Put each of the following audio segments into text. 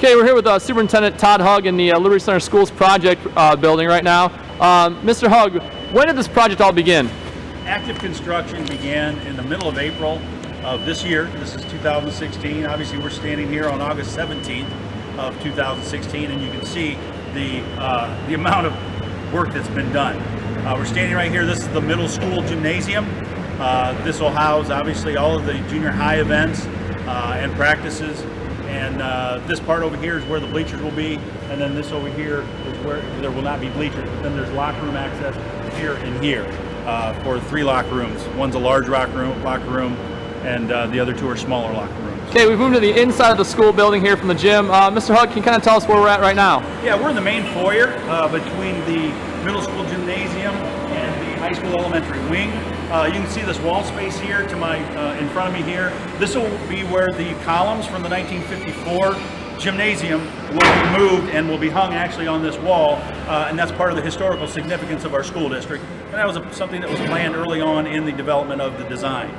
Okay, we're here with Superintendent Todd Hug in the Liberty Center Schools project building right now. Mr. Hug, when did this project all begin? Active construction began in the middle of April of this year. This is 2016. Obviously, we're standing here on August 17th of 2016, and you can see the amount of work that's been done. We're standing right here. This is the middle school gymnasium. This will house, obviously, all of the junior high events and practices. And this part over here is where the bleachers will be, and then this over here is where there will not be bleachers. Then there's locker room access here and here for 3 locker rooms. One's a large locker room, and the other 2 are smaller locker rooms. Okay, we've moved to the inside of the school building here from the gym. Mr. Hug, can you kind of tell us where we're at right now? Yeah, we're in the main foyer between the middle school gymnasium and the high school elementary wing. You can see this wall space here to my in front of me here. This will be where the columns from the 1954 gymnasium will be moved and will be hung actually on this wall, and that's part of the historical significance of our school district. And that was something that was planned early on in the development of the design.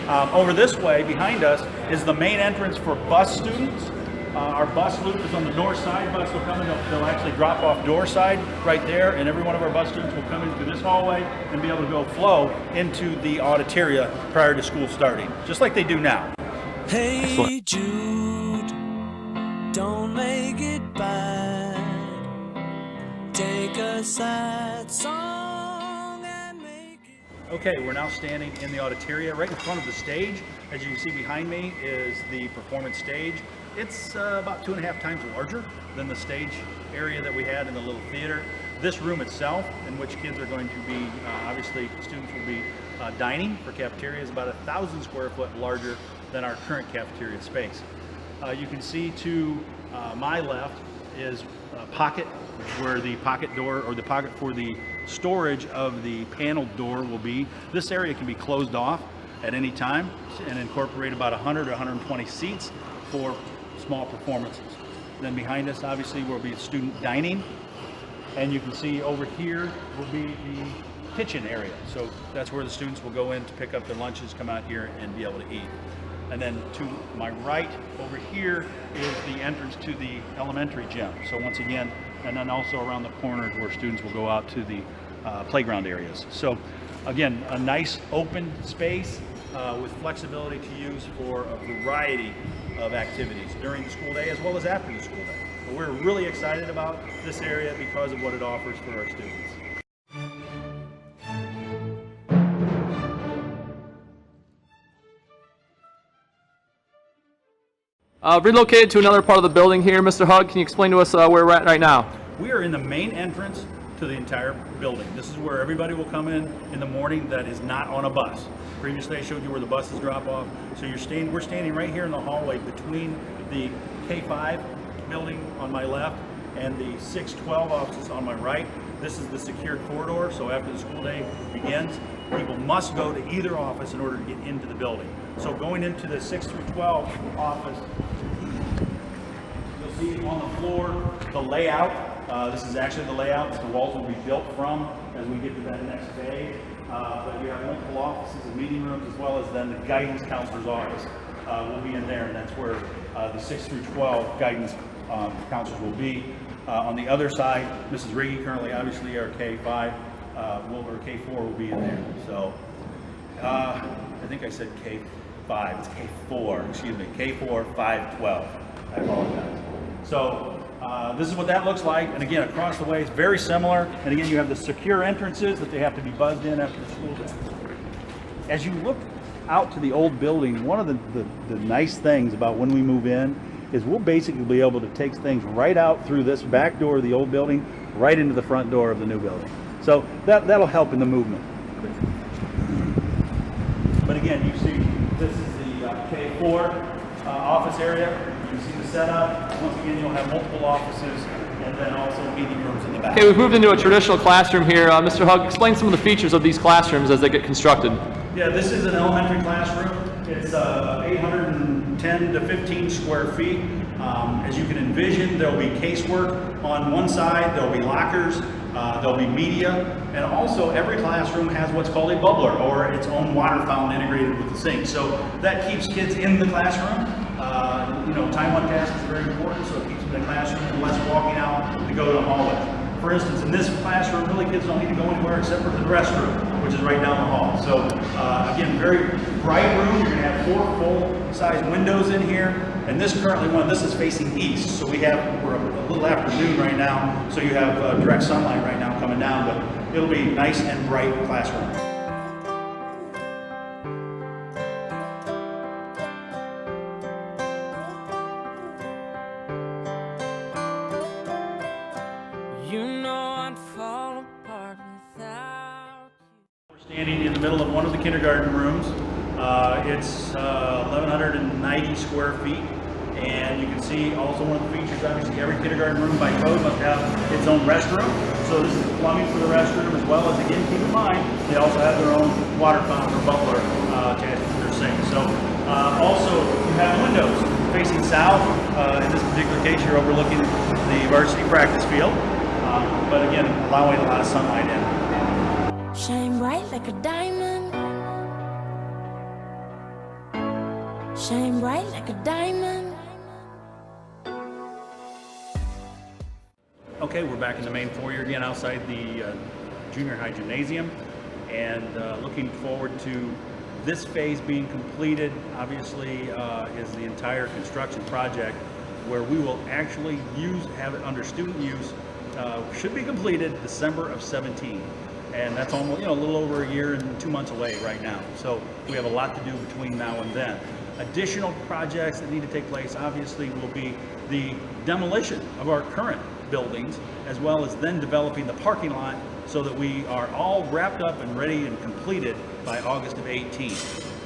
Over this way, behind us, is the main entrance for bus students. Our bus loop is on the north side. Bus will come in, they'll actually drop off door side right there, and every one of our bus students will come in through this hallway and be able to go flow into the auditoria prior to school starting, just like they do now. Hey Excellent. Jude, don't make it bad. Take a sad song and make it. Okay, we're now standing in the auditoria right in front of the stage. As you can see behind me is the performance stage. It's about 2.5 times larger than the stage area that we had in the little theater. This room itself, in which kids are going to be, obviously students will be dining for cafeteria, is about 1,000 square foot larger than our current cafeteria space. You can see to my left is a pocket where the pocket door, or the pocket for the storage of the paneled door will be. This area can be closed off at any time and incorporate about 100 or 120 seats for small performances. Then behind us obviously will be student dining, and you can see over here will be the kitchen area. So that's where the students will go in to pick up their lunches, come out here and be able to eat. And then to my right over here is the entrance to the elementary gym. So once again, and then also around the corners where students will go out to the playground areas. So again, a nice open space with flexibility to use for a variety of activities during the school day as well as after the school day. But we're really excited about this area because of what it offers for our students. Relocated to another part of the building here. Mr. Hug, can you explain to us where we're at right now? We are in the main entrance to the entire building. This is where everybody will come in the morning that is not on a bus. Previously I showed you where the buses drop off. So we're standing right here in the hallway between the K-5 building on my left and the 612 offices on my right. This is the secure corridor, so after the school day begins, people must go to either office in order to get into the building. So going into the 6 through 12 office, you'll see on the floor the layout. This is actually the layout that the walls will be built from as we get to that next phase. But you have multiple offices and meeting rooms, as well as then the guidance counselor's office will be in there, and that's where the 6 through 12 guidance counselors will be. On the other side, Mrs. Riggy, currently obviously our K5, or K4 will be in there. So I think I said K5, it's K4, excuse me, K4, 5, 12. I apologize. So this is what that looks like, and again, across the way, it's very similar. And again, you have the secure entrances that they have to be buzzed in after the school day. As you look out to the old building, one of the nice things about when we move in is we'll basically be able to take things right out through this back door of the old building, right into the front door of the new building. So that'll help in the movement. But again, you see, this is the K4 office area. You can see the setup. Once again, you'll have multiple offices and then also meeting rooms in the back. Okay, we've moved into a traditional classroom here. Mr. Hug, explain some of the features of these classrooms as they get constructed. Yeah, this is an elementary classroom. It's 810 to 15 square feet. As you can envision, there'll be casework on one side, there'll be lockers, there'll be media, and also every classroom has what's called a bubbler, or its own water fountain integrated with the sink. So that keeps kids in the classroom Time on task is very important, so it keeps them in the classroom and less walking out to go to the hallway. For instance, in this classroom, really kids don't need to go anywhere except for the restroom, which is right down the hall. So again, very bright room. You're going to have 4 full-size windows in here, and this this is facing east. So we're a little afternoon right now, so you have direct sunlight right now coming down, but it'll be nice and bright classroom. You know I'd fall apart without you. We're standing in the middle of one of the kindergarten rooms. It's 1,190 square feet, and you can see also one of the features, obviously every kindergarten room by code must have its own restroom. So this is the plumbing for the restroom, as well as, again, keep in mind, they also have their own water fountain or butler attached to their sink. So also you have windows facing south. In this particular case, you're overlooking the varsity practice field. But again, allowing a lot of sunlight in. Shine bright like a diamond. Shine bright like a diamond. Okay, we're back in the main foyer again outside the junior high gymnasium, and looking forward to this phase being completed. Obviously, is the entire construction project, where we will actually have it under student use. Should be completed December of 17, and that's almost a little over a year and 2 months away right now. So we have a lot to do between now and then. Additional projects that need to take place obviously will be the demolition of our current buildings, as well as then developing the parking lot so that we are all wrapped up and ready and completed by August of 18.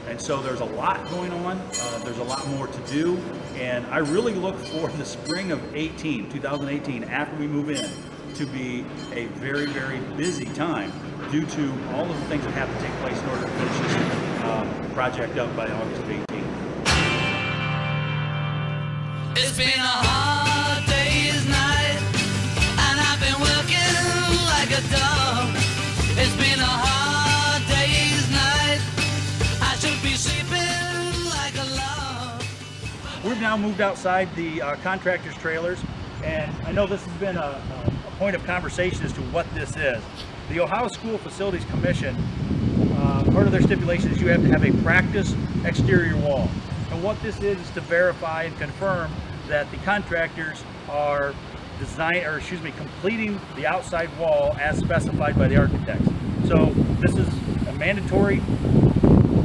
And so there's a lot going on, there's a lot more to do, and I really look for the spring of 2018, after we move in, to be a very, very busy time due to all of the things that have to take place in order to finish this project up by August of 18. It's been a hard day's night, and I've been working like a dog. It's been a hard day's night, I should be sleeping like a log. We've now moved outside the contractor's trailers, and I know this has been a point of conversation as to what this is. The Ohio School Facilities Commission, part of their stipulation is you have to have a practice exterior wall. And what this is to verify and confirm that the contractors are completing the outside wall as specified by the architects. So this is a mandatory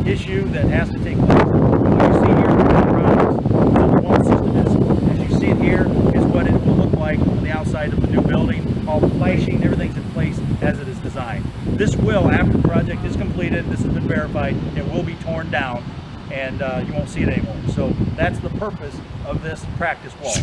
issue that has to take place. What you see here around the wall system is, as you see it here, is what it will look like on the outside of the new building. All the flashing, everything's in place as it is designed. This will, after the project is completed, this has been verified, it will be torn down, and you won't see it anymore. So that's the purpose of this practice wall.